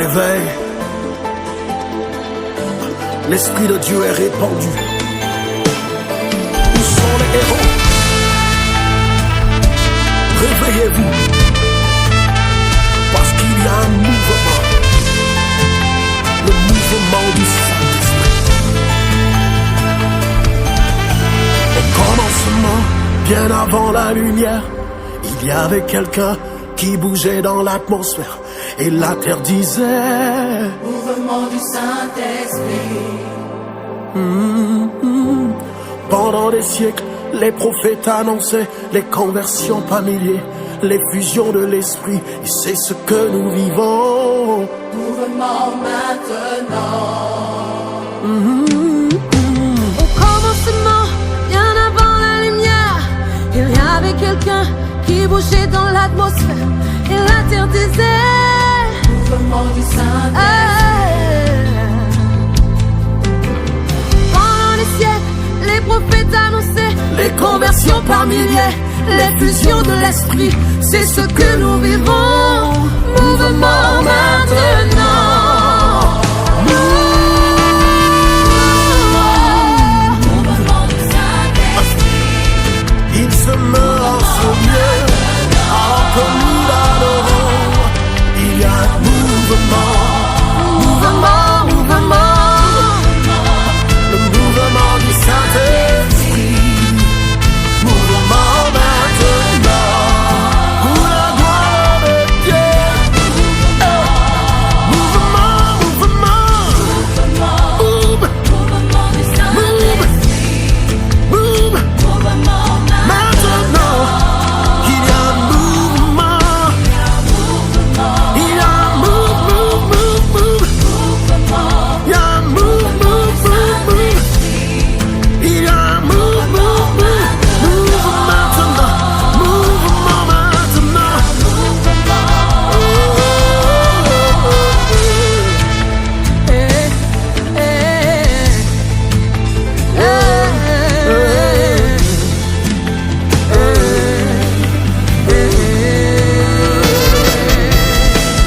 réveil. L'Esprit de Dieu est répandu. Où sont les héros? Réveillez-vous, parce qu'il y a un mouvement, le mouvement du Saint-Esprit. Au commencement, bien avant la lumière, il y avait quelqu'un qui bougeait dans l'atmosphère, et la terre disait: mouvement du Saint-Esprit. Pendant des siècles, les prophètes annonçaient les conversions par milliers, les fusions de l'esprit, et c'est ce que nous vivons. Mouvement maintenant. Au commencement, bien avant la lumière, il y avait quelqu'un qui bougeait dans l'atmosphère, et la terre disait: mouvement du Saint-Esprit. Pendant les siècles, les prophètes annonçaient les conversions par milliers, les fusions de l'esprit, c'est ce que nous vivons. Mouvement maintenant. Mouvement du Saint-Esprit. Il se meurt en son mieux, alors que nous l'adorons. Il y a un mouvement, le mouvement du Saint-Esprit. Mouvement maintenant, pour la gloire de Dieu. Mouvement, Mouvement du Saint-Esprit. Mouvement maintenant, il y a un mouvement, il y a un mouvement, il y a un mouvement, il y a un mouvement maintenant, mouvement maintenant.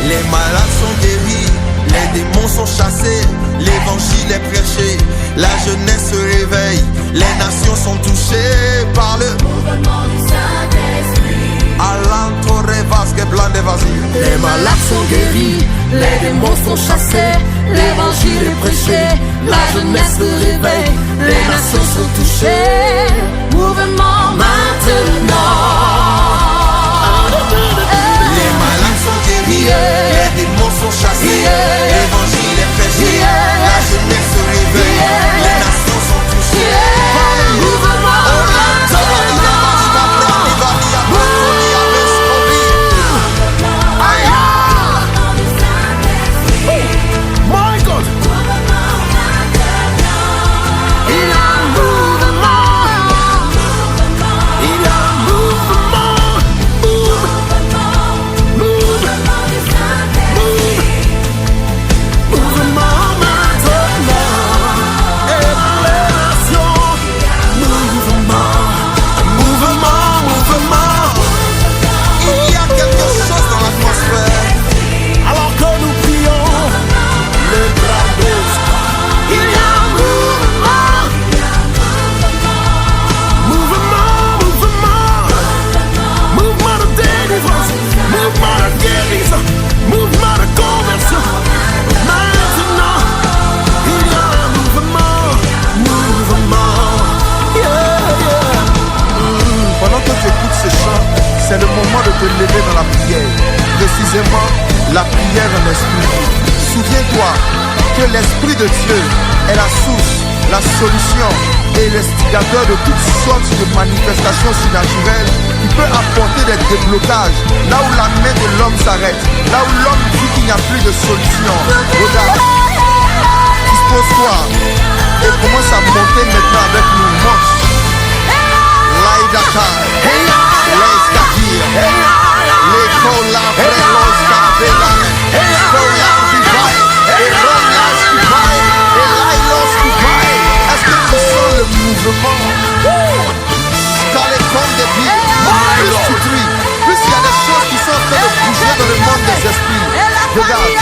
Les malades sont guéris, les démons sont chassés, l'évangile est prêché, la jeunesse se réveille, les nations sont touchées par le Mouvement du Saint-Esprit. Alantore vasque blanc d'évasile. Les malades sont guéris, les démons sont chassés, l'évangile est prêché, la jeunesse se réveille, les nations sont touchées. Mouvement maintenant. Les malades sont guéris, les démons sont chassés, l'évangile est prêché, la jeunesse se réveille, les nations sont touchées. Mouvement Mouvement du Saint-Esprit. My God, Mouvement maintenant. il y a un mouvement. il y a un mouvement, Mouvement du Saint-Esprit. mouvement maintenant, et pour les nations, mouvement. Il y a quelque chose dans l'atmosphère. Alors que nous prions, le bras gauche, il y a un mouvement, mouvement de délivrance, mouvement de guérison, mouvement de conversion. Maintenant, il y a un mouvement, yeah. Pendant que tu écoutes ces chants, c'est le moment de te lever dans la prière. Précisément, la prière en esprit. Souviens-toi que l'Esprit de Dieu est la source, la solution et l'instigateur de toutes sortes de manifestations surnaturelles qui peut apporter des déblocages là où la main de l'homme s'arrête, là où l'homme dit qu'il n'y a plus de solution. Regarde, dispose-toi et commence à monter maintenant avec nous. Marche. Laïdaka, Laïskakir, Lekola, Vreloska, Vela, Estoya, Divai, Eronia, Divai, Elailos, Divai. Est-ce que tu sens le mouvement? Dans les comptes des vies, plus tu pries, plus il y a des choses qui sont en train de bouger dans le monde des esprits. Regarde.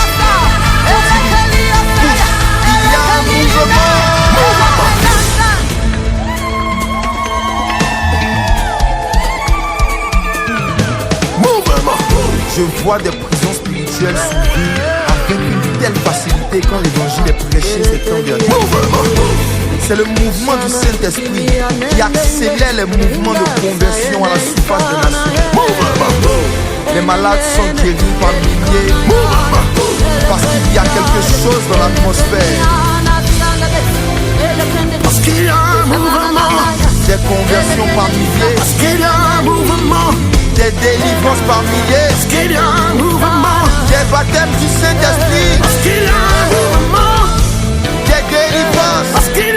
vois des prisons spirituelles s'ouvrir avec une telle facilité quand l'évangile est prêché cet temps dernier. C'est le mouvement du Saint-Esprit qui accélère les mouvements de conversion à la surface des nations. Les malades sont guéris par milliers parce qu'il y a quelque chose dans l'atmosphère. Parce qu'il y a un mouvement, Des conversions par milliers, parce qu'il y a un mouvement, des délivrances par milliers, parce qu'il y a un mouvement, des baptêmes du Saint-Esprit, parce qu'il y a un mouvement, des délivrances. parce qu'il y a